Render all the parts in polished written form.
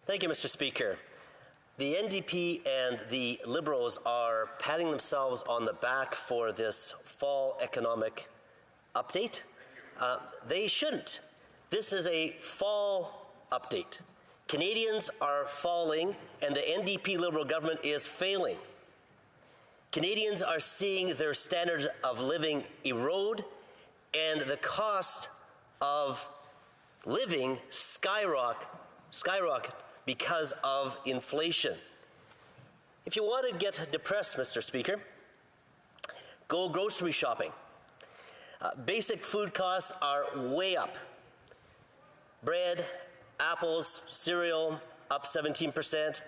Thank you, Mr. Speaker. The NDP and the Liberals are patting themselves on the back for this fall economic update. They shouldn't. This is a fall update. Canadians are falling and the NDP-Liberal government is failing. Canadians are seeing their standards of living erode and the cost of living skyrocket because of inflation. If you want to get depressed, Mr. Speaker, go grocery shopping. Basic food costs are way up. Bread, apples, cereal up 17%,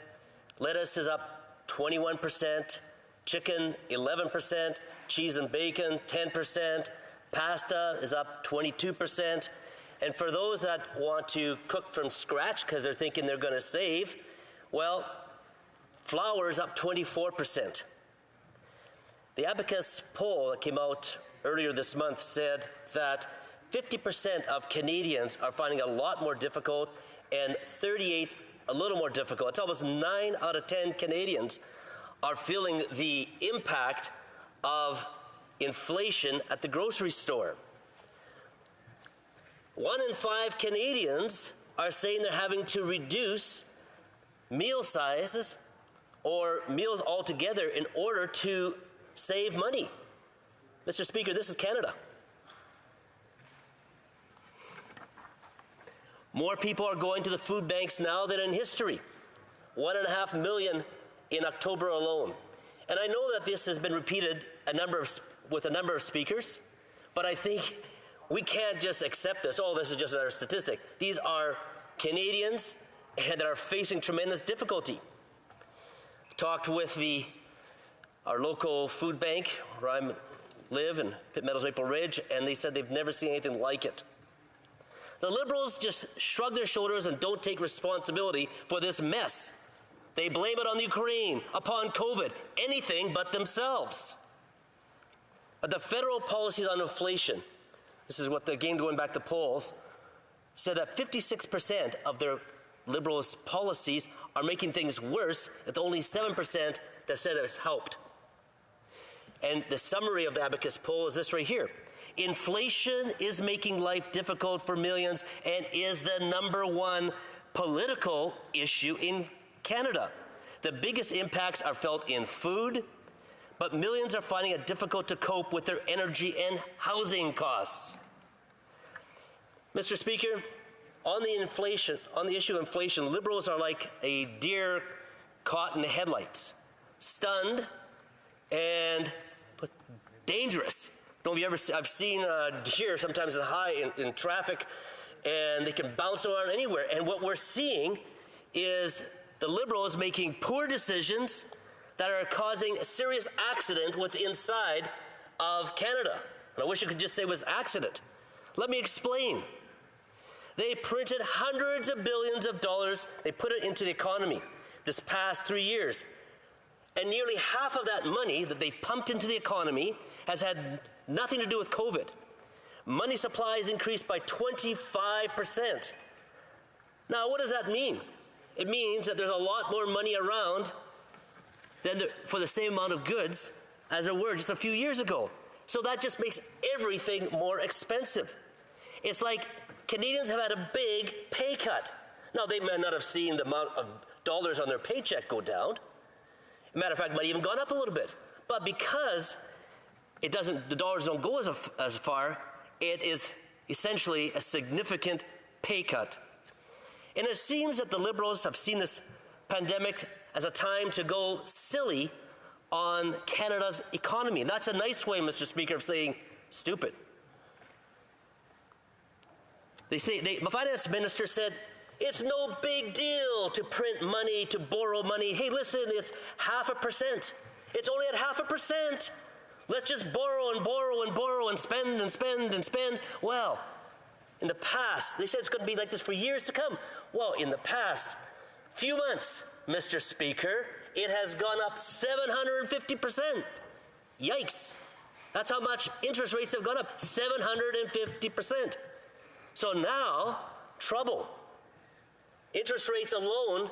lettuce is up 21%, chicken 11%, cheese and bacon 10%, pasta is up 22%. And for those that want to cook from scratch because they're thinking they're going to save, well, flour is up 24%. The Abacus poll that came out earlier this month said that 50% of Canadians are finding it a lot more difficult and 38 a little more difficult. It's almost 9 out of 10 Canadians are feeling the impact of inflation at the grocery store. 1 in 5 Canadians are saying they're having to reduce meal sizes or meals altogether in order to save money. Mr. Speaker, this is Canada. More people are going to the food banks now than in history. 1.5 million in October alone. And I know that this has been repeated with a number of speakers, but I think we can't just accept this. Oh, this is just another statistic. These are Canadians that are facing tremendous difficulty. Talked with our local food bank where I live in Pitt Meadows, Maple Ridge, and they said they've never seen anything like it. The Liberals just shrug their shoulders and don't take responsibility for this mess. They blame it on the Ukraine, upon COVID, anything but themselves. But the federal policies on inflation, this is what going back to polls, said that 56% of their Liberals' policies are making things worse, with only 7% that said it's helped. And the summary of the Abacus poll is this right here. Inflation is making life difficult for millions and is the #1 political issue in Canada. The biggest impacts are felt in food, but millions are finding it difficult to cope with their energy and housing costs. Mr. Speaker, on the issue of inflation, Liberals are like a deer caught in the headlights, stunned and dangerous. I've seen deer sometimes in traffic, and they can bounce around anywhere. And what we're seeing is the Liberals making poor decisions that are causing a serious accident inside of Canada. And I wish I could just say it was accident. Let me explain. They printed hundreds of billions of dollars. They put it into the economy this past 3 years. And nearly half of that money that they've pumped into the economy has had nothing to do with COVID. Money supply has increased by 25%. Now, what does that mean? It means that there's a lot more money around for the same amount of goods as there were just a few years ago. So that just makes everything more expensive. It's like Canadians have had a big pay cut. Now, they may not have seen the amount of dollars on their paycheck go down. Matter of fact, it might even gone up a little bit. But because the dollars don't go as far, it is essentially a significant pay cut. And it seems that the Liberals have seen this pandemic as a time to go silly on Canada's economy. And that's a nice way, Mr. Speaker, of saying stupid. The finance minister said, it's no big deal to print money, to borrow money. Hey, listen, it's 0.5%. It's only at 0.5%. Let's just borrow and borrow and borrow and spend and spend and spend. Well, in the past, they said it's going to be like this for years to come. Well, in the past few months, Mr. Speaker, it has gone up 750%. Yikes. That's how much interest rates have gone up, 750%. So now, trouble. Interest rates alone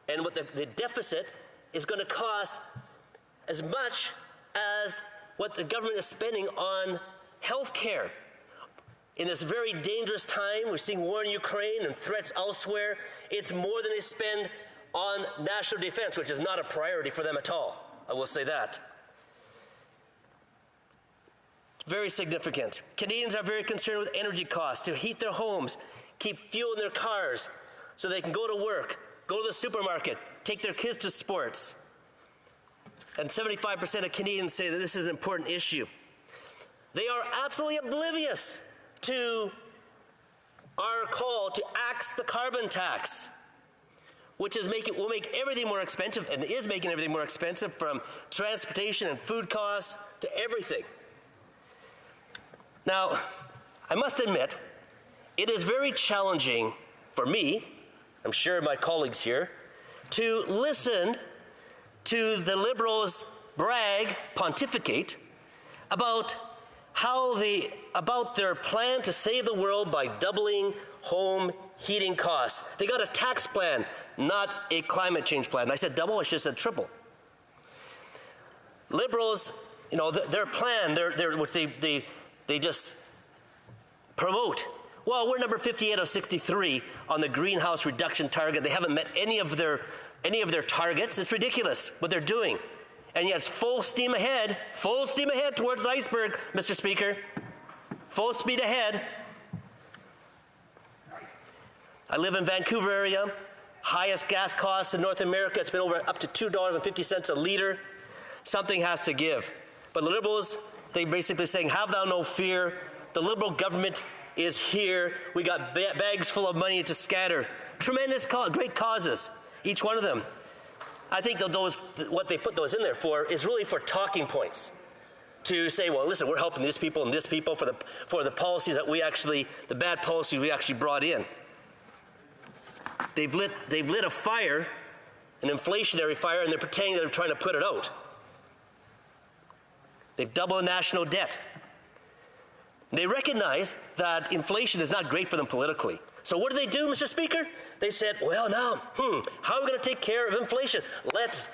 and what the deficit is going to cost as much as what the government is spending on health care. In this very dangerous time, we're seeing war in Ukraine and threats elsewhere. It's more than they spend on national defense, which is not a priority for them at all. I will say that. Very significant. Canadians are very concerned with energy costs to heat their homes, keep fuel in their cars so they can go to work, go to the supermarket, take their kids to sports. And 75% of Canadians say that this is an important issue. They are absolutely oblivious to our call to axe the carbon tax, which will make everything more expensive and is making everything more expensive, from transportation and food costs to everything. Now, I must admit, it is very challenging for me, I'm sure my colleagues here, to listen to the Liberals pontificate about their plan to save the world by doubling home heating costs. They got a tax plan, not a climate change plan. I said double, I should have said triple. Liberals, their plan, which they just promote. Well, we're number 58 of 63 on the greenhouse reduction target. They haven't met any of their targets. It's ridiculous what they're doing. And yet it's full steam ahead towards the iceberg, Mr. Speaker. Full speed ahead. I live in Vancouver area, highest gas costs in North America. It's been up to $2.50 a liter. Something has to give. But the Liberals, they basically saying, have thou no fear. The Liberal government is here. We got bags full of money to scatter. Tremendous, great causes, each one of them. I think that what they put those in there for is really for talking points. To say, well, listen, we're helping this people and this people for the policies that the bad policies we actually brought in. They've lit a fire, an inflationary fire, and they're pretending they're trying to put it out. They've doubled the national debt. They recognize that inflation is not great for them politically. So what do, Mr. Speaker? They said, well, now, how are we going to take care of inflation? Let's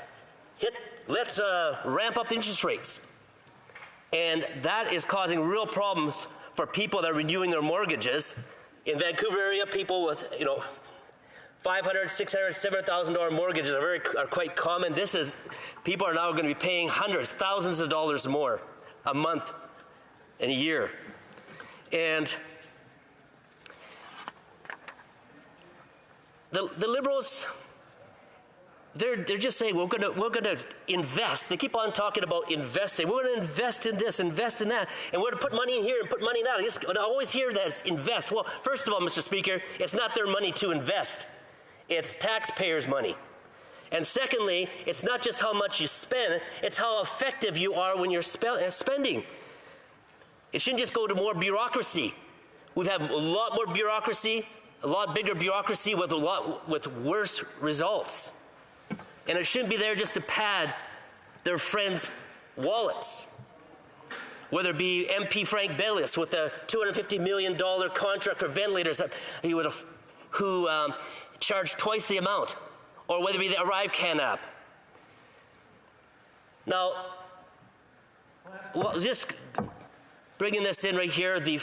ramp up the interest rates. And that is causing real problems for people that are renewing their mortgages. In Vancouver area, people with, $500,000, $600,000, $700,000 mortgages are quite common. People are now going to be paying hundreds, thousands of dollars more a month and a year. And the Liberals, they're just saying, we're going to invest. They keep on talking about investing. We're going to invest in this, invest in that, and we're going to put money in here and put money in that. I always hear that it's invest. Well, first of all, Mr. Speaker, it's not their money to invest. It's taxpayers' money. And secondly, it's not just how much you spend, it's how effective you are when you're spending. It shouldn't just go to more bureaucracy. We've had a lot more bureaucracy, a lot bigger bureaucracy with worse results. And it shouldn't be there just to pad their friends' wallets. Whether it be MP Frank Bellis with a $250 million contract for ventilators who charged twice the amount, or whether it be the ArriveCan app. Now, just bringing this in right here, the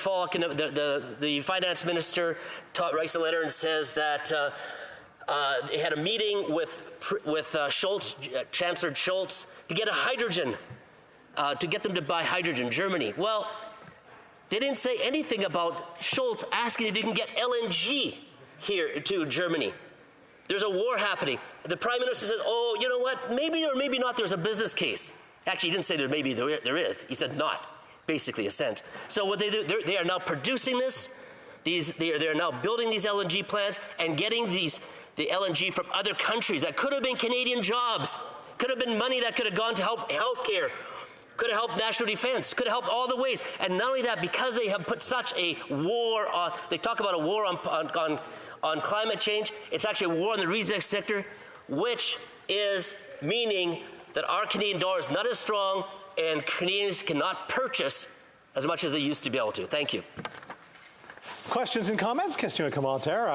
finance minister writes a letter and says that they had a meeting with Schultz, Chancellor Schultz, to get to get them to buy hydrogen, Germany. Well, they didn't say anything about Schultz asking if you can get LNG here to Germany. There's a war happening. The Prime Minister said, oh, you know what, maybe or maybe not there's a business case. Actually, he didn't say there is. He said not, basically, assent. So what they do, they are now producing this. They are now building these LNG plants and getting the LNG from other countries. That could have been Canadian jobs, could have been money that could have gone to help healthcare, could have helped national defense, could have helped all the ways. And not only that, because they have put such a war on, they talk about a war on climate change, it's actually a war on the resource sector, which is meaning that our Canadian dollar is not as strong and Canadians cannot purchase as much as they used to be able to. Thank you. Questions and comments? Question et commentaire.